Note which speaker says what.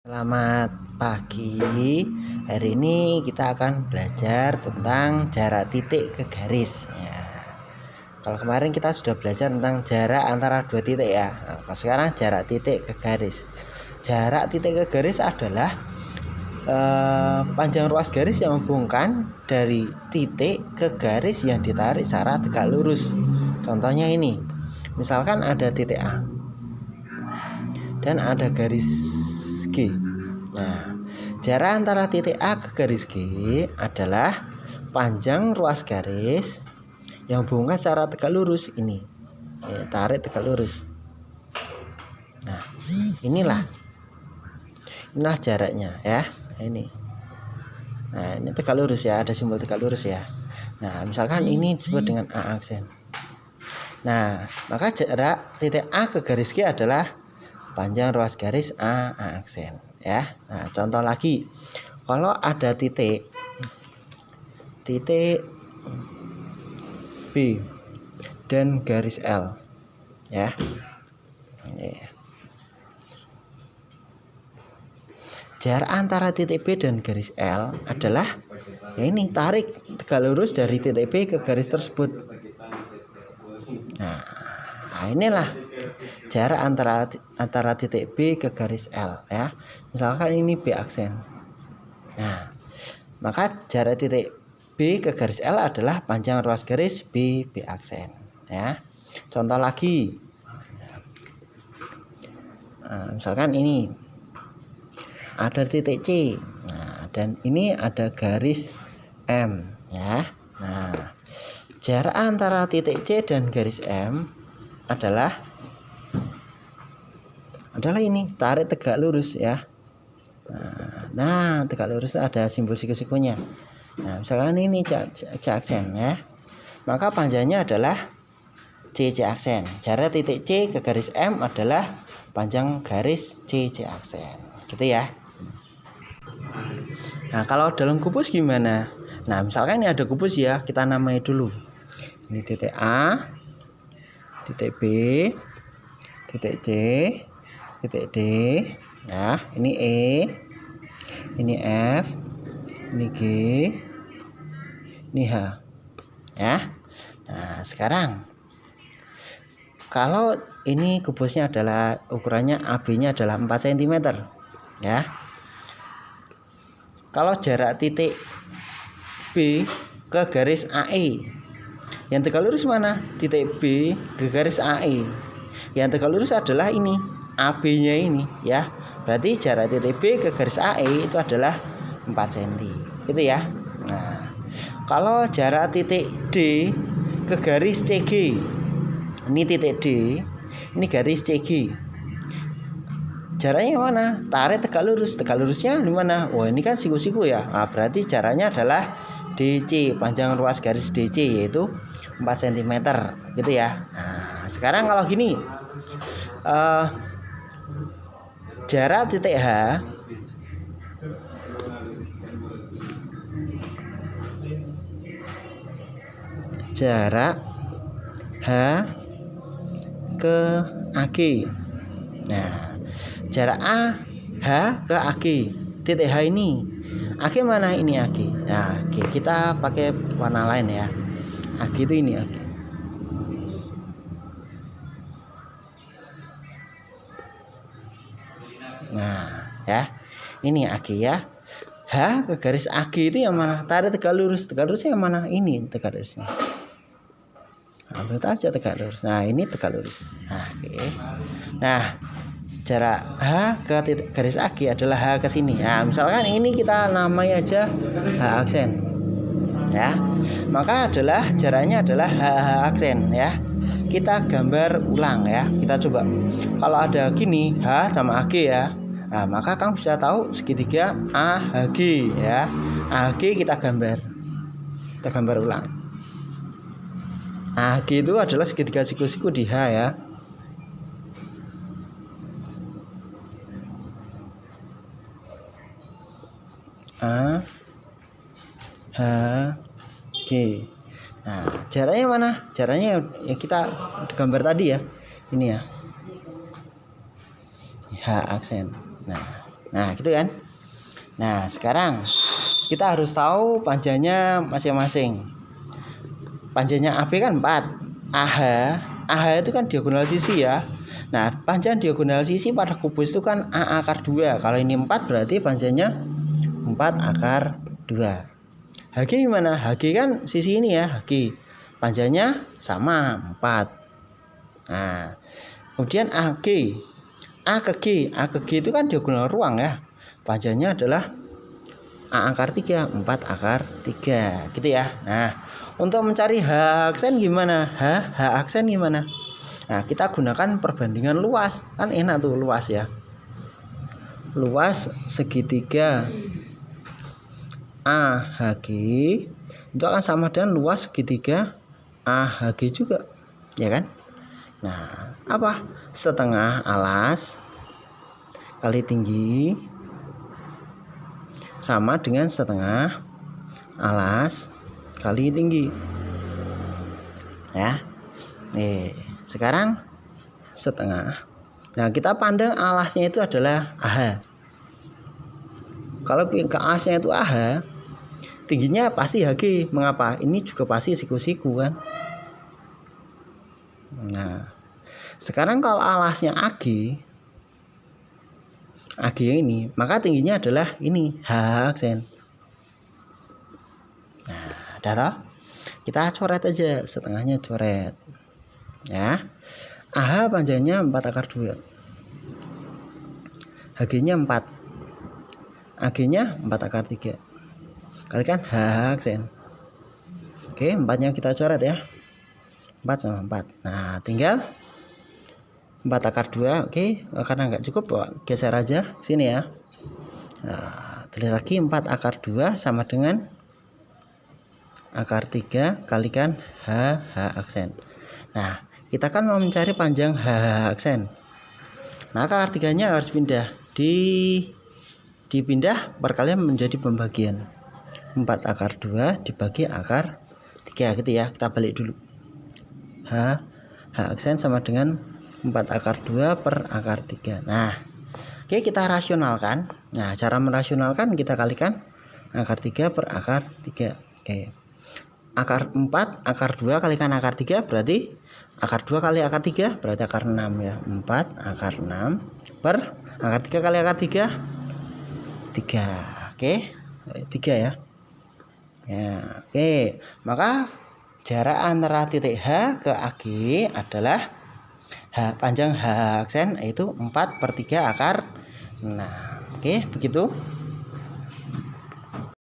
Speaker 1: Selamat pagi. Hari ini kita akan belajar tentang jarak titik ke garis ya. Kalau kemarin kita sudah belajar tentang jarak antara dua titik ya. Nah, sekarang jarak titik ke garis. Jarak titik ke garis adalah panjang ruas garis yang menghubungkan dari titik ke garis yang ditarik secara tegak lurus. Contohnya ini. Misalkan ada titik A dan ada garis G. Nah, jarak antara titik A ke garis G adalah panjang ruas garis yang hubungkan secara tegak lurus ini. Tarik tegak lurus. Nah, inilah jaraknya ya. Ini. Nah, ini tegak lurus ya, ada simbol tegak lurus ya. Nah, misalkan ini disebut dengan A aksen. Nah, maka jarak titik A ke garis G adalah panjang ruas garis A aksen ya. Nah, contoh lagi, kalau ada titik B dan garis L ya. Jarak antara titik B dan garis L adalah ya ini, tarik tegak lurus dari titik B ke garis tersebut. Nah, inilah jarak antara titik B ke garis L ya. Misalkan ini B aksen. Nah, maka jarak titik B ke garis L adalah panjang ruas garis B aksen ya. Contoh lagi. Nah, misalkan ini ada titik C. Nah, dan ini ada garis M ya. Nah, jarak antara titik C dan garis M adalah ini, tarik tegak lurus ya. Nah, tegak lurus ada simbol siku-sikunya. Nah, misalkan ini C aksen ya. Maka panjangnya adalah C aksen. Jarak titik C ke garis M adalah panjang garis C aksen. Gitu ya. Nah, kalau dalam kubus gimana? Nah, misalkan ini ada kubus ya, kita namai dulu. Ini titik A, titik B, titik C, titik D ya. Ini E, ini F, ini G, ini H ya. Nah, sekarang kalau ini kubusnya adalah ukurannya AB nya adalah 4 cm ya. Kalau jarak titik B ke garis AE, yang tegak lurus mana? Titik B ke garis AE. Yang tegak lurus adalah ini, AB-nya ini ya. Berarti jarak titik B ke garis AE itu adalah 4 cm. Gitu ya. Nah, kalau jarak titik D ke garis CG. Ini titik D, ini garis CG. Jaraknya mana? Tarik tegak lurus. Tegak lurusnya di mana? Oh, ini kan siku-siku ya. Nah, berarti jaraknya adalah DC, panjang ruas garis DC yaitu 4 cm gitu ya. Nah, sekarang kalau gini, jarak titik H ke AG. Nah, jarak H ke AG, titik H ini, AG mana? Ini AG. Nah, AG kita pakai warna lain ya. AG itu ini AG. Nah, ya. Ini AG ya. H ke garis AG itu yang mana? Tarik tegak lurus. Tegak lurusnya yang mana? Ini tegak lurusnya. Ambil aja tegak lurus. Nah, ini tegak lurus. Nah, oke. Nah, jarak H ke titik garis AG adalah H ke sini. Nah, misalkan ini kita namai aja H aksen. Ya. Maka jaraknya adalah H aksen ya. Kita gambar ulang ya. Kita coba. Kalau ada gini H sama AG ya. Nah, maka kamu bisa tahu segitiga AHG ya. AHG kita gambar. Kita gambar ulang. AHG itu adalah segitiga siku-siku di H ya. A H G. Nah, jaraknya mana? Jaraknya yang kita gambar tadi ya. Ini ya. H aksen. Nah, Nah gitu kan. Nah sekarang kita harus tahu panjangnya masing-masing. Panjangnya AB kan 4, AH itu kan diagonal sisi ya. Nah panjang diagonal sisi pada kubus itu kan A akar 2. Kalau ini 4 berarti panjangnya 4 akar 2. HG gimana? HG kan sisi ini ya, HG panjangnya sama 4. Nah kemudian AG, A ke G itu kan diagonal ruang ya, panjangnya adalah A akar 3, 4 akar 3 gitu ya. Nah untuk mencari H aksen gimana? H aksen gimana? Nah kita gunakan perbandingan luas, kan enak tuh luas ya. Luas segitiga AHG itu akan sama dengan luas segitiga AHG juga, ya kan? Nah, apa? Setengah alas kali tinggi sama dengan setengah alas kali tinggi. Ya. Sekarang setengah. Nah, kita pandang alasnya itu adalah AH. Kalau ke alasnya itu AH, tingginya pasti HG. Mengapa? Ini juga pasti siku-siku kan. Nah, sekarang kalau alasnya AG ini, maka tingginya adalah ini H aksen. Nah, udah toh? Kita coret aja, setengahnya coret. Ya. AH panjangnya 4 akar 2. HG-nya 4. AG-nya 4 akar 3. Kalikan H aksen. Oke, 4-nya kita coret ya. 4 sama 4. Nah, tinggal 4 akar 2. Oke, karena nggak cukup, geser aja sini ya. Nah, tulis lagi 4 akar 2 sama dengan akar 3 kalikan H aksen. Nah, kita kan mau mencari panjang H aksen. Maka akar 3-nya harus pindah. Dipindah perkalian menjadi pembagian. 4 akar 2 dibagi akar 3 gitu ya. Kita balik dulu. H aksen sama dengan 4 akar 2 per akar 3. Nah, oke, kita rasionalkan. Nah, cara merasionalkan kita kalikan akar 3 per akar 3. Oke. Akar 4 akar 2 kalikan akar 3 berarti akar 2 kali akar 3 berarti akar 6 ya. 4 akar 6 per akar 3 kali akar 3 3. Oke. 3 ya. Ya, oke. Maka jarak antara titik H ke AG adalah panjang H aksen yaitu 4/3 akar 6. Oke, begitu.